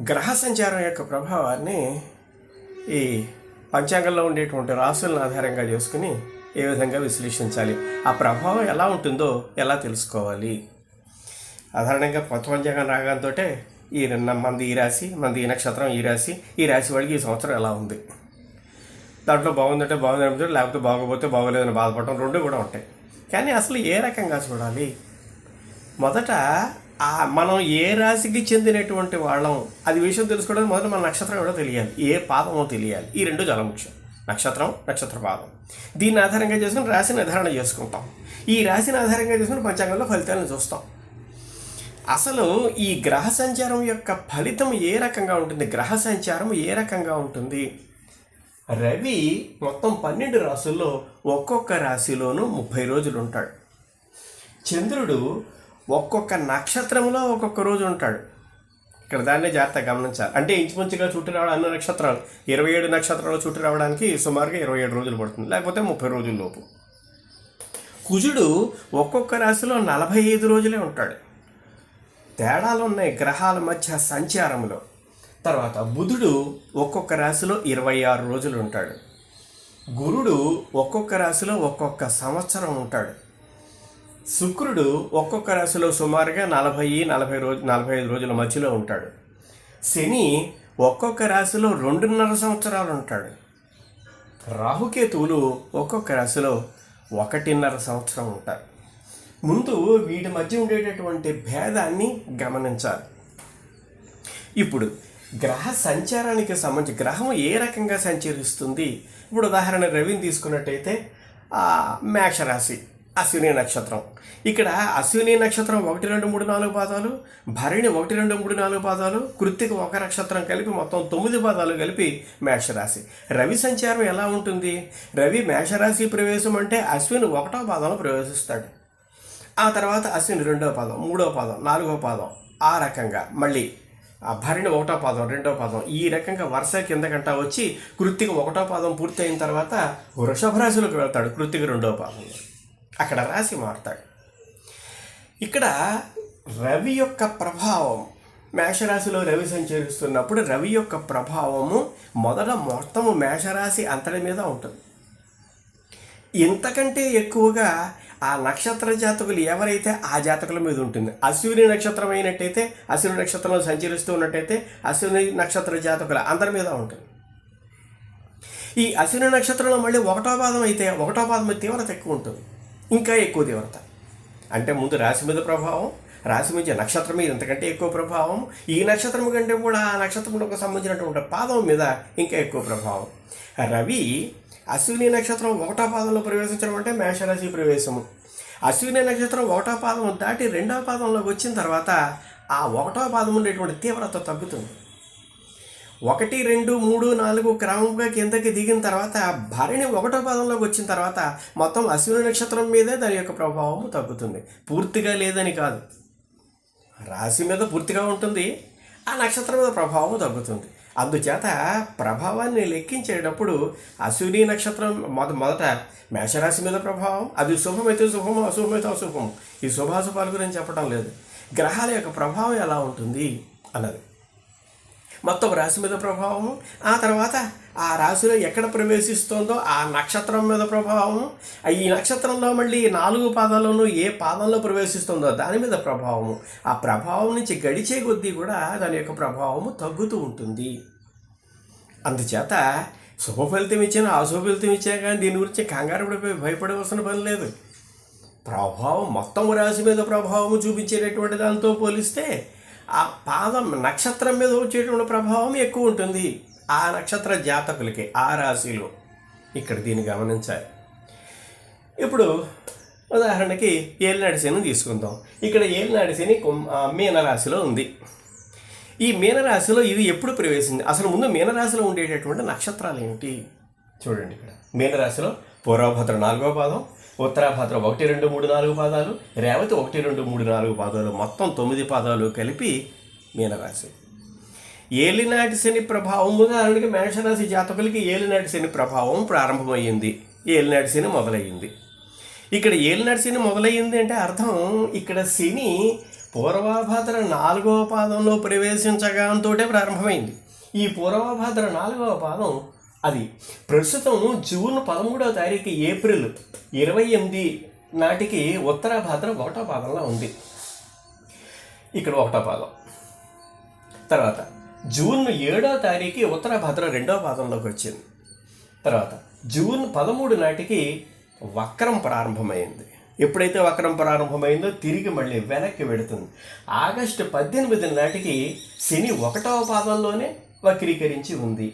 గ్రహ సంచారం యొక్క ప్రభావాన్ని ఈ పంచాంగంలో ఉండేటువంటి రాసులను ఆధారంగా చేసుకుని ఏ విధంగా విశ్లేషించాలి, ఆ ప్రభావం ఎలా ఉంటుందో ఎలా తెలుసుకోవాలి. సాధారణంగా కొత్త పంచాంగం రాగాంతో మంది ఈ రాశి, మంది ఈ నక్షత్రం, ఈ రాశి వాడికి ఈ సంవత్సరం ఎలా ఉంది, దాంట్లో బాగుందంటే బాగుంది అనిపించడం, లేకపోతే బాగోపోతే బాగోలేదని బాధపడటం రెండు కూడా ఉంటాయి. కానీ అసలు ఏ రకంగా చూడాలి? మొదట మనం ఏ రాశికి చెందినటువంటి వాళ్ళం అది విషయం తెలుసుకోవడానికి మొదట మన నక్షత్రం కూడా తెలియాలి, ఏ పాదమో తెలియాలి. ఈ రెండు చాలా ముఖ్యం. నక్షత్రం, నక్షత్ర పాదం. దీన్ని ఆధారంగా చేసుకుని రాశి నిర్ధారణ చేసుకుంటాం. ఈ రాశిని ఆధారంగా చేసుకుని పంచాంగంలో ఫలితాలను చూస్తాం. అసలు ఈ గ్రహ సంచారం యొక్క ఫలితం ఏ రకంగా ఉంటుంది, గ్రహ సంచారం ఏ రకంగా ఉంటుంది? రవి మొత్తం 12 రాసుల్లో ఒక్కొక్క రాశిలోనూ 30 రోజులు ఉంటాడు. చంద్రుడు ఒక్కొక్క నక్షత్రంలో ఒక్కొక్క రోజు ఉంటాడు. ఇక్కడ దాన్నే జాగ్రత్తగా గమనించాలి. అంటే ఇంచుమించుగా చుట్టూ రావడం అన్ని నక్షత్రాలు 27 నక్షత్రాలు చుట్టూ రావడానికి సుమారుగా 27 రోజులు పడుతుంది, లేకపోతే 30 రోజుల లోపు. కుజుడు ఒక్కొక్క రాశిలో 45 రోజులే ఉంటాడు. తేడాలు ఉన్నాయి గ్రహాల మధ్య సంచారంలో. తర్వాత బుధుడు ఒక్కొక్క రాశిలో 26 రోజులు ఉంటాడు. గురుడు ఒక్కొక్క రాశిలో ఒక్కొక్క సంవత్సరం ఉంటాడు. శుక్రుడు ఒక్కొక్క రాశిలో సుమారుగా 45 రోజుల మధ్యలో ఉంటాడు. శని ఒక్కొక్క రాశిలో 2.5 సంవత్సరాలు ఉంటాడు. రాహుకేతువులు ఒక్కొక్క రాశిలో 1.5 సంవత్సరం ఉంటారు. ముందు వీటి మధ్య ఉండేటటువంటి భేదాన్ని గమనించాలి. ఇప్పుడు గ్రహ సంచారానికి సంబంధించి గ్రహం ఏ రకంగా సంచరిస్తుంది? ఇప్పుడు ఉదాహరణ రవిని తీసుకున్నట్టయితే మేషరాశి, అశ్విని నక్షత్రం. ఇక్కడ అశ్విని నక్షత్రం 1, 2, 3, 4 పాదాలు, భరణి 1, 2, 3, 4 పాదాలు, కృత్తిక 1 నక్షత్రం కలిపి మొత్తం 9 పాదాలు కలిపి మేషరాశి. రవి సంచారం ఎలా ఉంటుంది? రవి మేషరాశి ప్రవేశం అంటే అశ్విని 1వ పాదంలో ప్రవేశిస్తాడు. ఆ తర్వాత అశ్విని 2వ పాదం, 3వ పాదం, 4వ పాదం, ఆ రకంగా మళ్ళీ భరణి 1వ పాదం, 2వ పాదం, ఈ రకంగా వరుస కిందకంట వచ్చి కృత్తిక 1వ పాదం పూర్తి అయిన తర్వాత వృషభ రాశిలోకి వెళ్తాడు. కృత్తిక 2వ పాదంలో అక్కడ రాశి మారుతాడు. ఇక్కడ రవి యొక్క ప్రభావం, మేషరాశిలో రవి సంచరిస్తున్నప్పుడు రవి యొక్క ప్రభావము మొత్తము మేషరాశి అంతటి మీద ఉంటుంది. ఇంతకంటే ఎక్కువగా ఆ నక్షత్ర జాతకులు ఎవరైతే ఆ జాతకుల మీద ఉంటుంది. అశ్విని నక్షత్రం అయినట్టయితే, అశ్విని నక్షత్రంలో సంచరిస్తూ ఉన్నట్టయితే అశ్విని నక్షత్ర జాతకుల అందరి మీద ఉంటుంది. ఈ అశ్విని నక్షత్రంలో మళ్ళీ 1వ పాదం అయితే 1వ పాదం మీద తీవ్రత ఎక్కువ ఉంటుంది, ఇంకా ఎక్కువ తీవ్రత. అంటే ముందు రాశి మీద ప్రభావం, రాశి మీద నక్షత్రం మీద ఇంతకంటే ఎక్కువ ప్రభావం, ఈ నక్షత్రం కంటే కూడా ఆ నక్షత్రంలోకి సంబంధించినటువంటి పాదం మీద ఇంకా ఎక్కువ ప్రభావం. రవి అశ్విని నక్షత్రం 1వ పాదంలో ప్రవేశించడం అంటే మేషరాశి ప్రవేశము. అశ్విని నక్షత్రం 1వ పాదం దాటి 2వ పాదంలోకి వచ్చిన తర్వాత ఆ 1వ పాదం ఉండేటువంటి తీవ్రత తగ్గుతుంది. 1, 2, 3, 4 క్రమంగా కిందకి దిగిన తర్వాత భరణి 1వ పాదంలోకి వచ్చిన తర్వాత మొత్తం అశ్విని నక్షత్రం మీదే దాని యొక్క ప్రభావము తగ్గుతుంది. పూర్తిగా లేదని కాదు, రాశి మీద పూర్తిగా ఉంటుంది, ఆ నక్షత్రం మీద ప్రభావం తగ్గుతుంది. అందుచేత ప్రభావాన్ని లెక్కించేటప్పుడు అశ్విని నక్షత్రం మొదట మేషరాశి మీద ప్రభావం, అది శుభమైతే శుభము, అశుభమైతే అశుభము. ఈ శుభాశుభాల గురించి చెప్పడం లేదు, గ్రహాల యొక్క ప్రభావం ఎలా ఉంటుంది అన్నది. మొత్తం రాశి మీద ప్రభావము, ఆ తర్వాత ఆ రాశిలో ఎక్కడ ప్రవేశిస్తుందో ఆ నక్షత్రం మీద ప్రభావము, ఈ నక్షత్రంలో మళ్ళీ 4 పాదాల్లోనూ ఏ పాదంలో ప్రవేశిస్తుందో దాని మీద ప్రభావము. ఆ ప్రభావం నుంచి గడిచే కొద్దీ కూడా దాని యొక్క ప్రభావము తగ్గుతూ ఉంటుంది. అందుచేత శుభ ఫలితం ఇచ్చినా అశుభ ఫలితం ఇచ్చినా కానీ దీని గురించి కంగారు పడిపోయి భయపడవలసిన పని లేదు. ప్రభావం మొత్తం రాశి మీద ప్రభావము చూపించేటటువంటి దానితో పోలిస్తే ఆ పాదం నక్షత్రం మీద వచ్చేటువంటి ప్రభావం ఎక్కువ ఉంటుంది ఆ నక్షత్ర జాతకులకి, ఆ రాశిలో. ఇక్కడ దీన్ని గమనించాలి. ఇప్పుడు ఉదాహరణకి ఏలినాటి శని తీసుకుందాం. ఇక్కడ ఏలినాటి శని మీనరాశిలో ఉంది. ఈ మీనరాశిలో ఇది ఎప్పుడు ప్రవేశింది? అసలు ముందు మీనరాశిలో ఉండేటటువంటి నక్షత్రాలు ఏమిటి చూడండి. ఇక్కడ మీనరాశిలో పూర్వభద్ర 4వ పాదం, ఉత్తరాభద్ర 1, 2, 3, 4 పాదాలు, రేవతి 1, 2, 3, 4 పాదాలు, మొత్తం 9 పాదాలు కలిపి మీనరాశి. ఏలినాటి శని ప్రభావం ఉదాహరణకి మేషరాశి జాతకులకి ఏలినాటి శని ప్రభావం ప్రారంభమయ్యింది, ఏలినాటి శని మొదలయ్యింది. ఇక్కడ ఏలినాటి శని మొదలయ్యింది అంటే అర్థం ఇక్కడ శని పూర్వభాద్ర 4వ పాదంలో ప్రవేశించగానే ప్రారంభమైంది. ఈ పూర్వభాద్ర 4వ పాదం అది ప్రస్తుతం జూన్ 13వ తారీఖు ఏప్రిల్ 28 నాటికి ఉత్తరాభాద్ర 1వ పాదంలో ఉంది. ఇక్కడ 1వ పాదం. తర్వాత జూన్ 7వ తారీఖు ఉత్తరాభాద్ర 2వ పాదంలోకి వచ్చింది. తర్వాత జూన్ 13 నాటికి వక్రం ప్రారంభమైంది. ఎప్పుడైతే వక్రం ప్రారంభమైందో తిరిగి మళ్ళీ వెనక్కి వెడుతుంది. ఆగస్టు 18 నాటికి శని 1వ పాదంలోనే వక్రీకరించి ఉంది.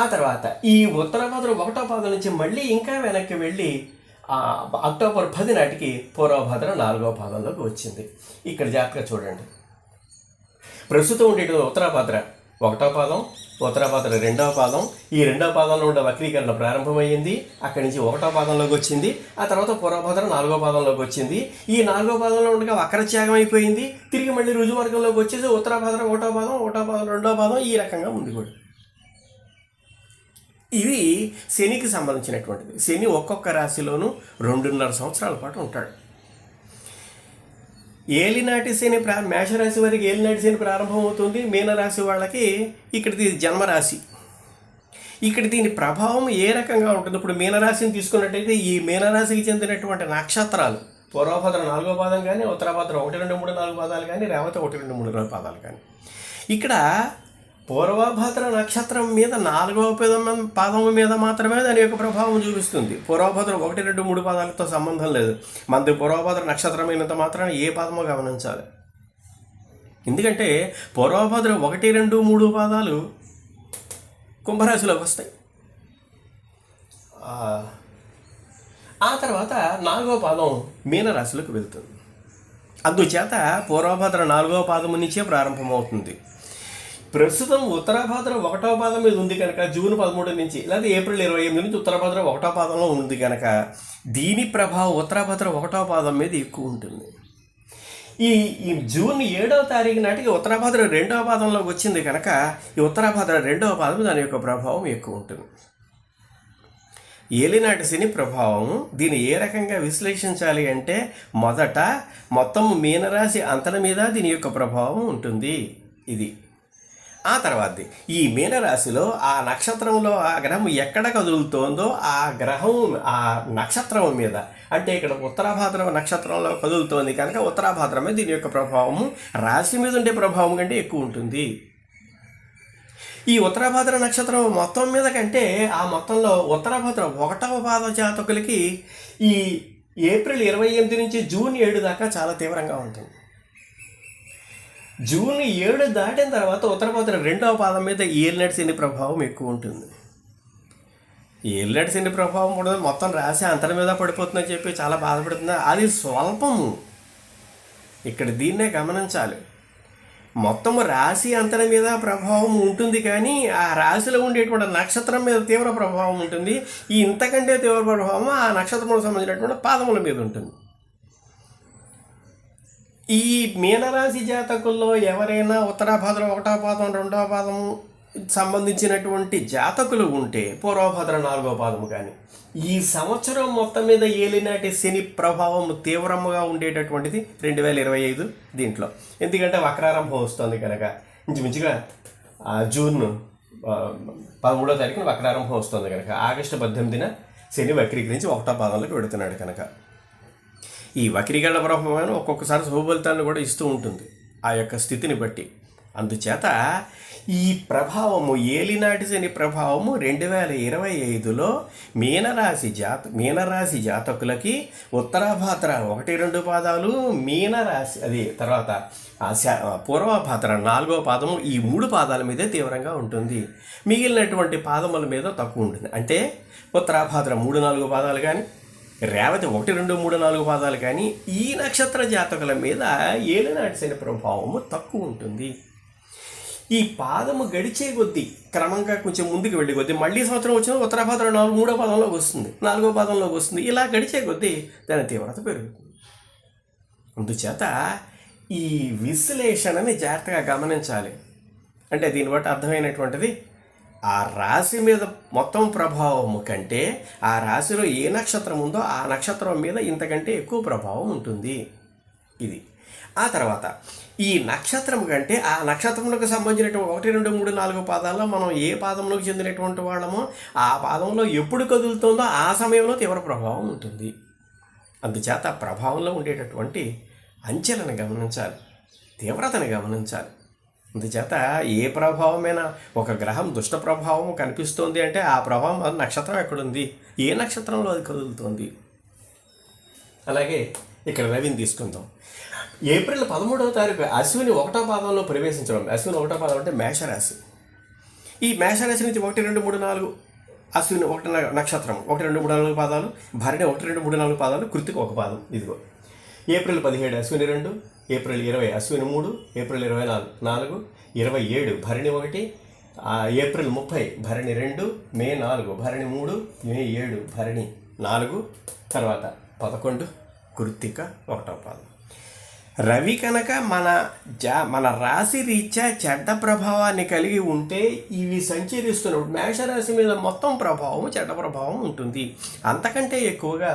ఆ తర్వాత ఈ ఉత్తరాభాద్ర 1వ పాదం నుంచి మళ్ళీ ఇంకా వెనక్కి వెళ్ళి అక్టోబర్ 10 నాటికి పూర్వభాద్ర 4వ పాదంలోకి వచ్చింది. ఇక్కడ జాగ్రత్తగా చూడండి. ప్రస్తుతం ఉండేటువంటి ఉత్తరాభాద్ర 1వ పాదం, ఉత్తరాభాద్ర 2వ పాదం. ఈ 2వ పాదంలో ఉండే వక్రీకరణ ప్రారంభమైంది. అక్కడి నుంచి 1వ పాదంలోకి వచ్చింది. ఆ తర్వాత పూర్వభాద్ర 4వ పాదంలోకి వచ్చింది. ఈ 4వ పాదంలో ఉండగా వక్రత్యాగం అయిపోయింది. తిరిగి మళ్ళీ రుజువర్గంలోకి వచ్చేసి ఉత్తరాభాద్ర 1వ పాదం, 1వ పాదం 2వ పాదం, ఈ రకంగా ఉంది కూడా. ఇవి శనికి సంబంధించినటువంటిది. శని ఒక్కొక్క రాశిలోనూ 2.5 సంవత్సరాల పాటు ఉంటాడు. ఏలినాటి శని మేషరాశి వారికి ఏలినాటి శని ప్రారంభమవుతుంది. మీనరాశి వాళ్ళకి ఇక్కడిది జన్మరాశి. ఇక్కడ దీని ప్రభావం ఏ రకంగా ఉంటుంది? ఇప్పుడు మీనరాశిని తీసుకున్నట్టయితే ఈ మీనరాశికి చెందినటువంటి నక్షత్రాలు పూర్వభద్ర 4వ పాదం కానీ, ఉత్తరాభద్ర 1, 2, 3, 4 పాదాలు కానీ, రేవతి 1, 2, 3, 4 పాదాలు కానీ. ఇక్కడ పూర్వభద్ర నక్షత్రం మీద 4వ పాదం మీద మాత్రమే దాని యొక్క ప్రభావం చూపిస్తుంది. పూర్వభద్ర 1, 2, 3 పాదాలతో సంబంధం లేదు. మనది పూర్వభద్ర నక్షత్రమైనంత మాత్రాన ఏ పాదమో గమనించాలి. ఎందుకంటే పూర్వభద్ర 1, 2, 3 పాదాలు కుంభరాశిలోకి వస్తాయి. ఆ తర్వాత 4వ పాదం మీనరాశిలోకి వెళ్తుంది. అందుచేత పూర్వభద్ర 4వ పాదం నుంచే ప్రారంభమవుతుంది. ప్రస్తుతం ఉత్తరాభాద్ర 1వ పాదం మీద ఉంది కనుక జూన్ 13 నుంచి లేదా ఏప్రిల్ 28 నుంచి ఉత్తరాభాద్ర 1వ పాదంలో ఉంది కనుక దీని ప్రభావం ఉత్తరాభాద్ర 1వ పాదం మీద ఎక్కువ ఉంటుంది. ఈ జూన్ 7వ తారీఖు నాటికి ఉత్తరాభాద్ర 2వ పాదంలోకి వచ్చింది కనుక ఈ ఉత్తరాభాద్ర 2వ పాదం దాని యొక్క ప్రభావం ఎక్కువ ఉంటుంది. ఏలినాటి శని ప్రభావం దీన్ని ఏ రకంగా విశ్లేషించాలి అంటే మొదట మొత్తం మీనరాశి అంతల మీద దీని యొక్క ప్రభావం ఉంటుంది. ఇది ఆ తర్వాత ఈ మీనరాశిలో ఆ నక్షత్రంలో ఆ గ్రహం ఎక్కడ కదులుతోందో ఆ గ్రహం ఆ నక్షత్రం మీద, అంటే ఇక్కడ ఉత్తరాభాద్ర నక్షత్రంలో కదులుతోంది కనుక ఉత్తరాభాద్ర మీద దీని యొక్క ప్రభావము రాశి మీద ఉండే ప్రభావం కంటే ఎక్కువ ఉంటుంది. ఈ ఉత్తరాభాద్ర నక్షత్రం మొత్తం మీద కంటే ఆ మొత్తంలో ఉత్తరాభాద్ర 1వ పాద జాతకులకి ఈ ఏప్రిల్ 28 నుంచి జూన్ 7 దాకా చాలా తీవ్రంగా ఉంటుంది. జూన్ 7 దాటిన తర్వాత ఉత్తరాభాద్ర 2వ పాదం మీద ఏలినాటి శని ప్రభావం ఎక్కువ ఉంటుంది. ఏలినాటి శని ప్రభావం కూడా మొత్తం రాశి అంతటి మీద పడిపోతుందని చెప్పి చాలా బాధపడుతుంది. అది స్వల్పము. ఇక్కడ దీన్నే గమనించాలి. మొత్తం రాశి అంతటి మీద ప్రభావం ఉంటుంది కానీ ఆ రాశిలో ఉండేటువంటి నక్షత్రం మీద తీవ్ర ప్రభావం ఉంటుంది. ఈ ఇంతకంటే తీవ్ర ప్రభావం ఆ నక్షత్రంలో సంబంధించినటువంటి పాదముల మీద ఉంటుంది. ఈ మీనరాశి జాతకుల్లో ఎవరైనా ఉత్తరాభాద్ర 1వ పాదం 2వ పాదం సంబంధించినటువంటి జాతకులు ఉంటే పూర్వభాద్ర 4వ పాదం కానీ ఈ సంవత్సరం మొత్తం మీద ఏలినాటి శని ప్రభావం తీవ్రంగా ఉండేటటువంటిది 2025 దీంట్లో. ఎందుకంటే వక్రారంభం వస్తుంది కనుక ఇంచుమించుగా జూన్ 13వ తారీఖున వక్రారంభం వస్తుంది కనుక ఆగస్టు 18న శని వక్రీకరించి 1వ పాదంలోకి వెడుతున్నాడు కనుక ఈ వక్రీకరణ ప్రభావం ఒక్కొక్కసారి శుభఫలితాలను కూడా ఇస్తూ ఉంటుంది ఆ యొక్క స్థితిని బట్టి. అందుచేత ఈ ప్రభావము ఏలినాటి శని ప్రభావము 2025లో మీనరాశి జాతకులకి ఉత్తరాభాద్ర 1, 2 పాదాలు మీనరాశి అది తర్వాత పూర్వభాద్ర 4వ పాదము ఈ 3 పాదాల మీదే తీవ్రంగా ఉంటుంది. మిగిలినటువంటి పాదముల మీద తక్కువ ఉంటుంది. అంటే ఉత్తరాభాద్ర 3, 4 పాదాలు కానీ రేవతి 1, 2, 3, 4 పాదాలు కానీ ఈ నక్షత్ర జాతకుల మీద ఏలినాటి శని ప్రభావము తక్కువ ఉంటుంది. ఈ పాదము గడిచే కొద్దీ క్రమంగా కొంచెం ముందుకు వెళ్ళే కొద్దీ మళ్ళీ సంవత్సరం వచ్చిన ఉత్తరాభాద్ర 3వ పాదంలోకి వస్తుంది, 4వ పాదంలోకి వస్తుంది. ఇలా గడిచే కొద్దీ దాని తీవ్రత పెరుగుతుంది. అందుచేత ఈ విశ్లేషణని జాగ్రత్తగా గమనించాలి. అంటే దీన్ని బట్టి అర్థమైనటువంటిది ఆ రాశి మీద మొత్తం ప్రభావము కంటే ఆ రాశిలో ఏ నక్షత్రం ఉందో ఆ నక్షత్రం మీద ఇంతకంటే ఎక్కువ ప్రభావం ఉంటుంది. ఇది. ఆ తర్వాత ఈ నక్షత్రం కంటే ఆ నక్షత్రంలోకి సంబంధించినటువంటి 1, 2, 3, 4 పాదాల్లో మనం ఏ పాదంలోకి చెందినటువంటి వాళ్ళమో ఆ పాదంలో ఎప్పుడు కదులుతుందో ఆ సమయంలో తీవ్ర ప్రభావం ఉంటుంది. అందుచేత ప్రభావంలో ఉండేటటువంటి అంచెలను గమనించాలి, తీవ్రతను గమనించాలి. అందుచేత ఏ ప్రభావమైనా ఒక గ్రహం దుష్ట ప్రభావం కనిపిస్తోంది అంటే ఆ ప్రభావం అది నక్షత్రం ఎక్కడుంది, ఏ నక్షత్రంలో అది కదులుతోంది. అలాగే ఇక్కడ రవిని తీసుకుందాం. ఏప్రిల్ 13వ తారీఖు అశ్విని 1వ పాదంలో ప్రవేశించడం. అశ్విని 1వ పాదం అంటే మేషరాశి. ఈ మేషరాశి నుంచి 1, 2, 3, 4 అశ్విని 1 నక్షత్రం, 1, 2, 3, 4 పాదాలు, భరణి 1, 2, 3, 4 పాదాలు, కృత్తిక 1 పాదం. ఇదిగో April 17 Ashwini 2, April 20 Ashwini 3, April 24 27 Bharani 1, April 30 Bharani 2, మే 4 భరణి 3, మే 7 భరణి 4, తర్వాత 11 కృత్తిక 1వ పాదం. రవి కనుక మన రాశి రీత్యా చెడ్డ ప్రభావాన్ని కలిగి ఉంటే ఇవి సంచరిస్తున్నప్పుడు మేషరాశి మీద మొత్తం ప్రభావం చెడ్డ ప్రభావం ఉంటుంది. అంతకంటే ఎక్కువగా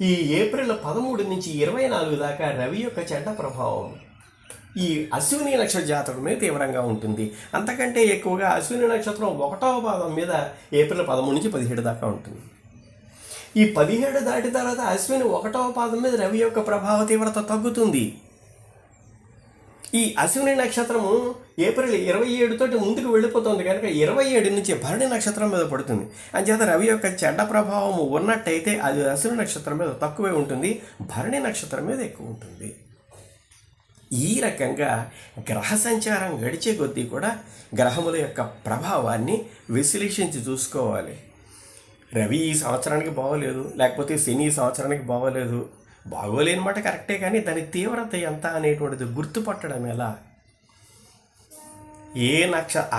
ఈ ఏప్రిల్ 13 నుంచి 24 దాకా రవి యొక్క చెడ్డ ప్రభావం ఈ అశ్విని నక్షత్ర జాతకుల మీద తీవ్రంగా ఉంటుంది. అంతకంటే ఎక్కువగా అశ్విని నక్షత్రం 1వ పాదం మీద ఏప్రిల్ 13 నుంచి 17 దాకా ఉంటుంది. ఈ 17 దాటి తర్వాత అశ్విని 1వ పాదం మీద రవి యొక్క ప్రభావ తీవ్రత తగ్గుతుంది. ఈ అశ్విని నక్షత్రము ఏప్రిల్ 27 తోటి ముందుకు వెళ్ళిపోతుంది కనుక 27 నుంచి భరణి నక్షత్రం మీద పడుతుంది. అంచేత రవి యొక్క చెడ్డ ప్రభావం ఉన్నట్టయితే అది అశ్విని నక్షత్రం మీద తక్కువే ఉంటుంది, భరణి నక్షత్రం మీద ఎక్కువ ఉంటుంది. ఈ రకంగా గ్రహ సంచారం గడిచే కొద్దీ కూడా గ్రహముల యొక్క ప్రభావాన్ని విశ్లేషించి చూసుకోవాలి. రవి ఈ సంవత్సరానికి బాగోలేదు, లేకపోతే శని ఈ సంవత్సరానికి బాగోలేదు, బాగోలేని మాట కరెక్టే, కానీ దాని తీవ్రత ఎంత అనేటువంటిది గుర్తుపట్టడం ఎలా?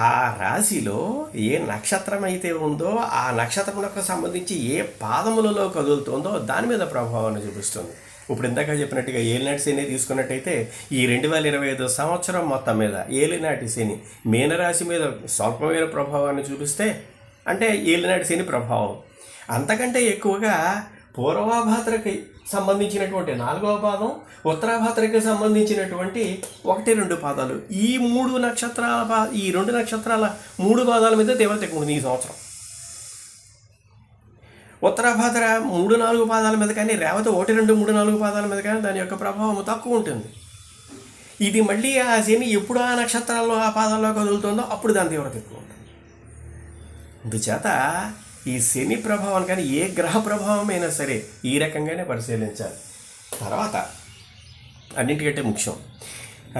ఆ రాశిలో ఏ నక్షత్రం అయితే ఉందో ఆ నక్షత్రంకు సంబంధించి ఏ పాదములలో కదులుతుందో దాని మీద ప్రభావాన్ని చూపిస్తుంది. ఇప్పుడు ఇందాక చెప్పినట్టుగా ఏలినాటి శని తీసుకున్నట్టయితే ఈ 2025 సంవత్సరం మొత్తం మీద ఏలినాటి శని మీనరాశి మీద స్వల్పమైన ప్రభావాన్ని చూపిస్తే అంటే ఏలినాటి శని ప్రభావం. అంతకంటే ఎక్కువగా పూర్వాభాద్రకి సంబంధించినటువంటి 4వ పాదం, ఉత్తరాభాద్రకి సంబంధించినటువంటి 1, 2 పాదాలు, ఈ 2 నక్షత్రాల 3 పాదాల మీద తీవ్రత ఎక్కువ ఉంది ఈ సంవత్సరం. ఉత్తరాభాద్ర 3, 4 పాదాల మీద కానీ, రేవతి 1, 2, 3, 4 పాదాల మీద కానీ దాని యొక్క ప్రభావం తక్కువ ఉంటుంది. ఇది మళ్ళీ ఆ శని ఎప్పుడు ఆ నక్షత్రాల్లో ఆ పాదాల్లో కదులుతుందో అప్పుడు దాని తీవ్రత ఎక్కువ ఉంటుంది. అందుచేత ఈ శని ప్రభావం కానీ ఏ గ్రహ ప్రభావం అయినా సరే ఈ రకంగానే పరిశీలించాలి. తర్వాత అన్నింటికంటే ముఖ్యం,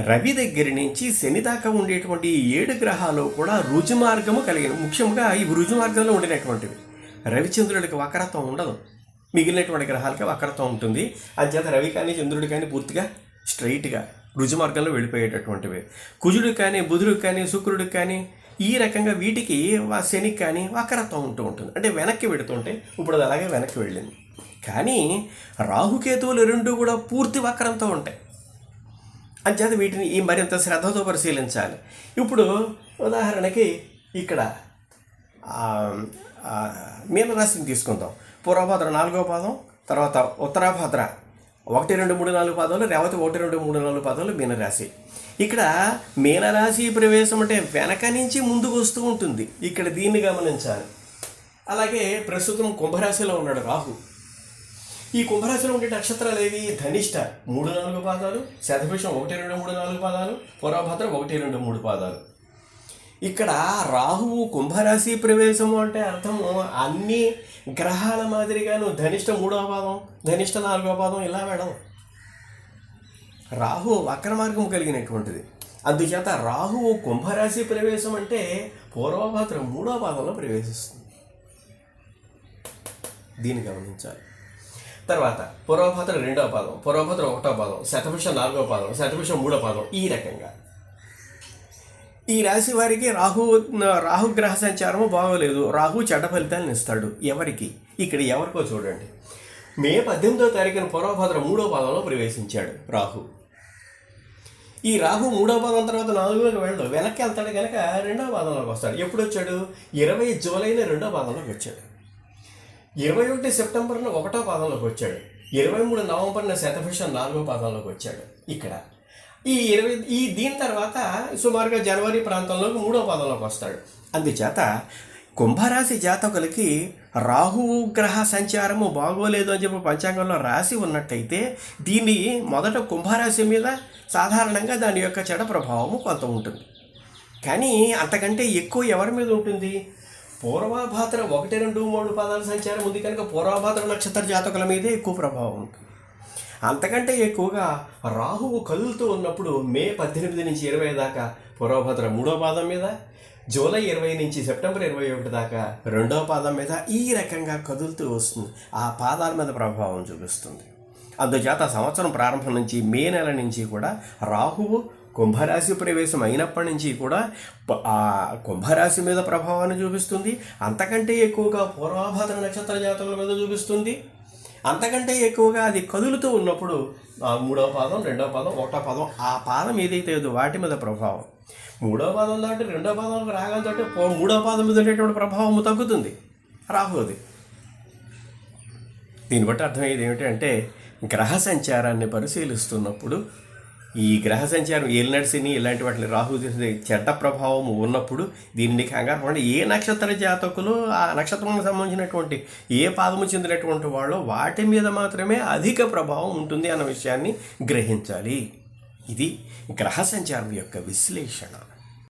రవి దగ్గర నుంచి శని దాకా ఉండేటువంటి 7 గ్రహాలు కూడా రుజుమార్గము కలిగిన, ముఖ్యంగా ఈ రుజుమార్గంలో ఉండినటువంటివి. రవిచంద్రుడికి వక్రత్వం ఉండదు, మిగిలినటువంటి గ్రహాలకి వక్రత్వం ఉంటుంది. అంచేత రవి కానీ చంద్రుడు కానీ పూర్తిగా స్ట్రైట్గా రుజుమార్గంలో వెళ్ళిపోయేటటువంటివి. కుజుడికి కానీ బుధుడికి కానీ శుక్రుడికి కానీ ఈ రకంగా వీటికి శనికి కానీ వక్రత్వం ఉంటుంది, అంటే వెనక్కి పెడుతుంటే ఇప్పుడు అది అలాగే వెనక్కి వెళ్ళింది. కానీ రాహుకేతువులు 2 కూడా పూర్తి వక్రంతో ఉంటాయి. అంచేత వీటిని మరింత శ్రద్ధతో పరిశీలించాలి. ఇప్పుడు ఉదాహరణకి ఇక్కడ మీనరాశిని తీసుకుందాం. పూర్వభాద్ర 4వ పాదం, తర్వాత ఉత్తరాభాద్ర 1, 2, 3, 4 పాదాలు, రేవతి 1, 2, 3, 4 పాదాలు మీనరాశి. ఇక్కడ మీనరాశి ప్రవేశం అంటే వెనక నుంచి ముందుకు వస్తూ ఉంటుంది, ఇక్కడ దీన్ని గమనించాలి. అలాగే ప్రస్తుతం కుంభరాశిలో ఉన్నాడు రాహు. ఈ కుంభరాశిలో ఉండే నక్షత్రాలు ఏవి? ధనిష్ట 3, 4 పాదాలు, శతభిషం 1, 2, 3, 4 పాదాలు, పూర్వభద్ర 1, 2, 3 పాదాలు. ఇక్కడ రాహువు కుంభరాశి ప్రవేశము అంటే అర్థము అన్ని గ్రహాల మాదిరిగాను ధనిష్ట 3వ పాదం, ధనిష్ట 4వ పాదం ఇలా వెళ్ళడం. రాహువు వక్ర మార్గం కలిగినటువంటిది. అందుచేత రాహువు కుంభరాశి ప్రవేశం అంటే పూర్వభద్ర 3వ పాదంలో ప్రవేశిస్తుంది, దీన్ని గమనించాలి. తర్వాత పూర్వభద్ర 2వ పాదం, పూర్వభద్ర 1వ పాదం, శతభిషం 4వ పాదం, శతభిషం 3వ పాదం. ఈ రకంగా ఈ రాశి వారికి రాహుగ్రహ సంచారము బాగోలేదు, రాహు చెడ్డ ఫలితాలను ఇస్తాడు. ఎవరికి? ఇక్కడ ఎవరికో చూడండి. మే 18వ తారీఖున పూర్వభద్ర 3వ పాదంలో ప్రవేశించాడు రాహు. ఈ రాహు 3వ పాదం తర్వాత 4లోకి వెళ్ళడు, వెనక్కి వెళ్తాడు కనుక 2వ పాదంలోకి వస్తాడు. ఎప్పుడు వచ్చాడు? 20 జూలైన 2వ పాదంలోకి వచ్చాడు. 21 సెప్టెంబర్లో 1వ పాదంలోకి వచ్చాడు. 23 నవంబర్న శతభిషం 4వ పాదంలోకి వచ్చాడు ఇక్కడ. దీని తర్వాత సుమారుగా జనవరి ప్రాంతంలోకి 3వ పాదంలోకి వస్తాడు. అందుచేత కుంభరాశి జాతకులకి రాహువు గ్రహ సంచారము బాగోలేదు అని చెప్పి పంచాంగంలో రాసి ఉన్నట్టయితే దీన్ని మొదట కుంభరాశి మీద సాధారణంగా దాని యొక్క చెడ ప్రభావము కొంత ఉంటుంది. కానీ అంతకంటే ఎక్కువ ఎవరి మీద ఉంటుంది? పూర్వభాద్ర 1, 2, 3 పాదాల సంచారం ఉంది కనుక పూర్వభాద్ర నక్షత్ర జాతకుల మీదే ఎక్కువ ప్రభావం ఉంటుంది. అంతకంటే ఎక్కువగా రాహువు కదులుతూ ఉన్నప్పుడు మే 18 నుంచి 20 దాకా పూర్వభద్ర 3వ పాదం మీద, జూలై 20 నుంచి సెప్టెంబర్ 21 దాకా 2వ పాదం మీద ఈ రకంగా కదులుతూ వస్తుంది. ఆ పాదాల మీద ప్రభావం చూపిస్తుంది. అందుచేత సంవత్సరం ప్రారంభం నుంచి మే నెల నుంచి కూడా రాహువు కుంభరాశి ప్రవేశం అయినప్పటి నుంచి కూడా ఆ కుంభరాశి మీద ప్రభావాన్ని చూపిస్తుంది. అంతకంటే ఎక్కువగా పూర్వభాద్ర నక్షత్ర జాతకుల మీద చూపిస్తుంది. అంతకంటే ఎక్కువగా అది కదులుతూ ఉన్నప్పుడు 3వ పాదం, 2వ పాదం, 1వ పాదం, ఆ పాదం ఏదైతే ఏదో వాటి మీద ప్రభావం. 3వ పాదం దాటి 2వ పాదంలోకి రాగానే 3వ పాదం మీద ఉండేటువంటి ప్రభావం తగ్గుతుంది రాహుది. దీన్ని బట్టి అర్థమయ్యేది ఏమిటంటే గ్రహ సంచారాన్ని పరిశీలిస్తున్నప్పుడు ఈ గ్రహ సంచారం ఏలినడిసిని ఇలాంటి వాటిని రాహు చెడ్డ ప్రభావం ఉన్నప్పుడు దీన్ని కంగారు పడండి. ఏ నక్షత్ర జాతకులు ఆ నక్షత్రానికి సంబంధించినటువంటి ఏ పాదము చెందినటువంటి వాళ్ళు వాటి మీద మాత్రమే అధిక ప్రభావం ఉంటుంది అన్న విషయాన్ని గ్రహించాలి. ఇది గ్రహ సంచారం యొక్క విశ్లేషణ.